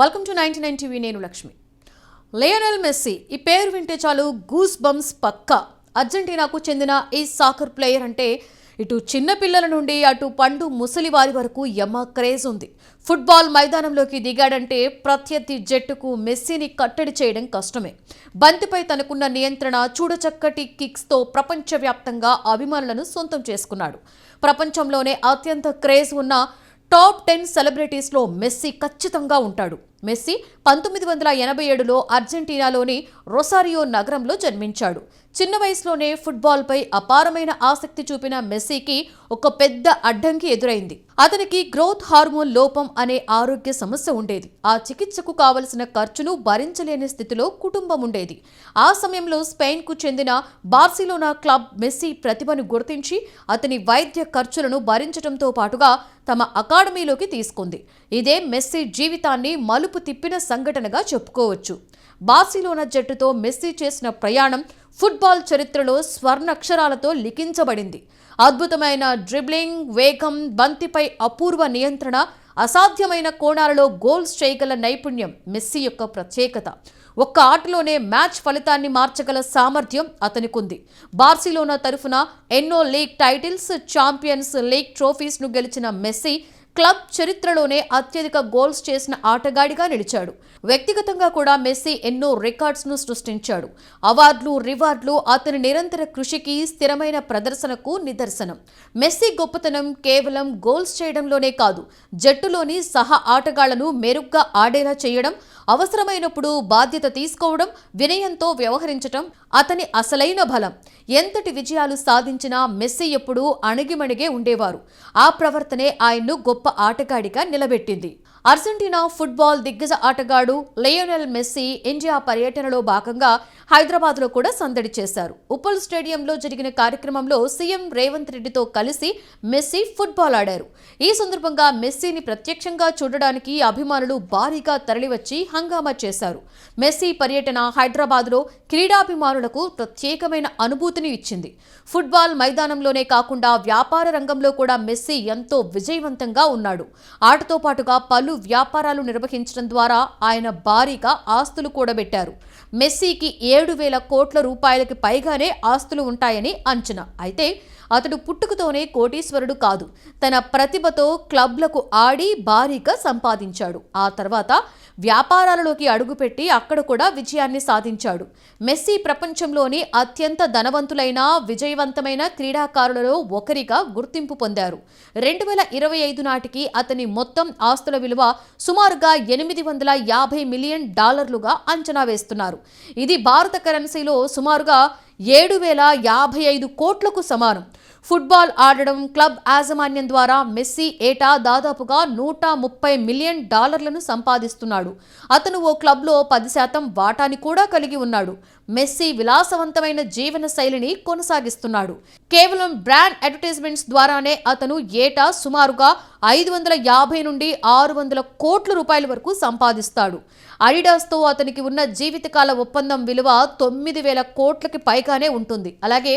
Welcome to 99 TV. నేను Lakshmi. Lionel messy ఈ పేరు వింటే చాలు గూస్ బంప్స్ పక్కా. అర్జెంటీనాకు చెందిన ఈ సాకర్ ప్లేయర్ అంటే ఇటు చిన్న పిల్లల నుండి అటు పండు ముసలి వారి వరకు యమ్మ క్రేజ్ ఉంది. ఫుట్బాల్ మైదానంలోకి దిగాడంటే ప్రత్యర్థి జట్టుకు మెస్సీని కట్టడి చేయడం కష్టమే. బంతిపై తనకున్న నియంత్రణ, చూడచక్కటి కిక్స్తో ప్రపంచవ్యాప్తంగా అభిమానులను సొంతం చేసుకున్నాడు. ప్రపంచంలోనే అత్యంత క్రేజ్ ఉన్న టాప్ 10 సెలబ్రిటీస్లో మెస్సీ ఖచ్చితంగా ఉంటాడు. మెస్సీ 1987లో అర్జెంటీనాలోని రొసారియో నగరంలో జన్మించాడు. చిన్న వయసులోనే ఫుట్బాల్పై అపారమైన ఆసక్తి చూపిన మెస్సీకి ఒక పెద్ద అడ్డంకి ఎదురైంది. అతనికి గ్రోత్ హార్మోన్ లోపం అనే ఆరోగ్య సమస్య ఉండేది. ఆ చికిత్సకు కావలసిన ఖర్చును భరించలేని స్థితిలో కుటుంబం ఉండేది. ఆ సమయంలో స్పెయిన్కు చెందిన బార్సిలోనా క్లబ్ మెస్సీ ప్రతిభను గుర్తించి అతని వైద్య ఖర్చులను భరించడంతో పాటుగా తమ అకాడమీలోకి తీసుకుంది. ఇదే మెస్సీ జీవితాన్ని మలుపు తిప్పిన సంఘటనగా చెప్పుకోవచ్చు. బార్సిలోనా జట్టుతో మెస్సీ చేసిన ప్రయాణం ఫుట్బాల్ చరిత్రలో స్వర్ణాక్షరాలతో లిఖించబడింది. అద్భుతమైన డ్రిబ్లింగ్, వేగం, బంతిపై అపూర్వ నియంత్రణ, అసాధ్యమైన కోణాలలో గోల్స్ చేయగల నైపుణ్యం మెస్సీ యొక్క ప్రత్యేకత. ఒక్క ఆటలోనే మ్యాచ్ ఫలితాన్ని మార్చగల సామర్థ్యం అతనికుంది. బార్సిలోనా తరఫున ఎన్నో లీగ్ టైటిల్స్, ఛాంపియన్స్ లీగ్ ట్రోఫీస్ను గెలిచిన మెస్సీ క్లబ్ చరిత్రలోనే అత్యధిక గోల్స్ చేసిన ఆటగాడిగా నిలిచాడు. వ్యక్తిగతంగా కూడా మెస్సీ ఎన్నో రికార్డ్స్ను సృష్టించాడు. అవార్డులు, రివార్డులు అతని నిరంతర కృషికి, స్థిరమైన ప్రదర్శనకు నిదర్శనం. మెస్సీ గొప్పతనం కేవలం గోల్స్ చేయడంలోనే కాదు, జట్టులోని సహ ఆటగాళ్లను మెరుగ్గా ఆడేలా చేయడం, అవసరమైనప్పుడు బాధ్యత తీసుకోవడం, వినయంతో వ్యవహరించడం అతని అసలైన బలం. ఎంతటి విజయాలు సాధించినా మెస్సీ ఎప్పుడూ అణిగిమణిగే ఉండేవారు. ఆ ప్రవర్తనే ఆయన్ను గొప్ప ఆటగాడిగా నిలబెట్టింది. అర్జెంటీనా ఫుట్బాల్ దిగ్గజ ఆటగాడు లయోనెల్ మెస్సీ ఇండియా పర్యటనలో భాగంగా హైదరాబాద్లో కూడా సందడి చేశారు. ఉప్పల్ స్టేడియంలో జరిగిన కార్యక్రమంలో సీఎం రేవంత్ రెడ్డితో కలిసి మెస్సీ ఫుట్బాల్ ఆడారు. ఈ సందర్భంగా మెస్సీని ప్రత్యక్షంగా చూడడానికి అభిమానులు భారీగా తరలివచ్చి హంగామా చేశారు. మెస్సీ పర్యటన హైదరాబాద్లో క్రీడాభిమానులకు ప్రత్యేకమైన అనుభూతిని ఇచ్చింది. ఫుట్బాల్ మైదానంలోనే కాకుండా వ్యాపార రంగంలో కూడా మెస్సీ ఎంతో విజయవంతంగా ఉన్నాడు. ఆటతో పాటుగా పలు వ్యాపారాలు నిర్వహించడం ద్వారా ఆయన భారీగా ఆస్తులు కూడబెట్టారు. మెస్సీకి 7,000 కోట్ల రూపాయలకి పైగానే ఆస్తులు ఉంటాయని అంచనా. అయితే అతడు పుట్టుకతోనే కోటీశ్వరుడు కాదు. తన ప్రతిభతో క్లబ్లకు ఆడి భారీగా సంపాదించాడు. ఆ తర్వాత వ్యాపారాలలోకి అడుగుపెట్టి అక్కడ కూడా విజయాన్ని సాధించాడు. మెస్సీ ప్రపంచంలోని అత్యంత ధనవంతులైన, విజయవంతమైన క్రీడాకారులలో ఒకరిగా గుర్తింపు పొందారు. 2025 నాటికి అతని మొత్తం ఆస్తుల విలువ సుమారుగా $850 మిలియన్ అంచనా వేస్తున్నారు. ఇది భారత కరెన్సీలో సుమారుగా 7,055 కోట్లకు సమానం. ఫుట్బాల్ ఆడడం, క్లబ్ యాజమాన్యం ద్వారా మెస్సీ ఏటా దాదాపుగా $130 మిలియన్ సంపాదిస్తున్నాడు. అతను ఓ క్లబ్లో 10% వాటాని కూడా కలిగి ఉన్నాడు. మెస్సీ విలాసవంతమైన జీవన శైలిని కొనసాగిస్తున్నాడు. కేవలం బ్రాండ్ అడ్వర్టైజ్మెంట్స్ ద్వారానే అతను ఏటా సుమారుగా 550 నుండి 600 కోట్ల రూపాయల వరకు సంపాదిస్తాడు. అడిడాస్తో అతనికి ఉన్న జీవితకాల ఒప్పందం విలువ 9,000 కోట్లకి పైగానే ఉంటుంది. అలాగే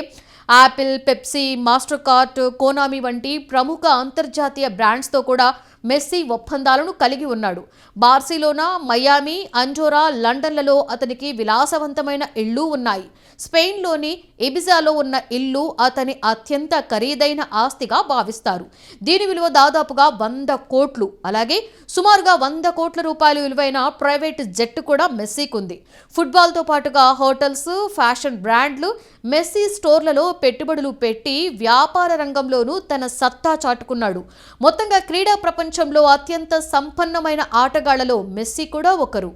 యాపిల్, పెప్సీ, మాస్టర్ కార్డ్, కోనామీ వంటి ప్రముఖ అంతర్జాతీయ బ్రాండ్స్తో కూడా మెస్సీ ఒప్పందాలను కలిగి ఉన్నాడు. బార్సిలోనా, మయామి, అంజోరా, లండన్లలో అతనికి విలాసవంతమైన ఇళ్ళు ఉన్నాయి. స్పెయిన్లోని ఇబిజాలో ఉన్న ఇల్లు అతని అత్యంత ఖరీదైన ఆస్తిగా భావిస్తారు. దీని విలువ దాదాపుగా 100 కోట్లు. అలాగే సుమారుగా 100 కోట్ల రూపాయలు విలువైన ప్రైవేట్ జెట్ కూడా మెస్సీకి ఉంది. ఫుట్బాల్తో పాటుగా హోటల్స్, ఫ్యాషన్ బ్రాండ్లు, మెస్సీ స్టోర్లలో పెట్టుబడులు పెట్టి వ్యాపార రంగంలోనూ తన సత్తా చాటుకున్నాడు. మొత్తంగా క్రీడా ప్రపంచంలో అత్యంత సంపన్నమైన ఆటగాళ్లలో మెస్సీ కూడా ఒకరు.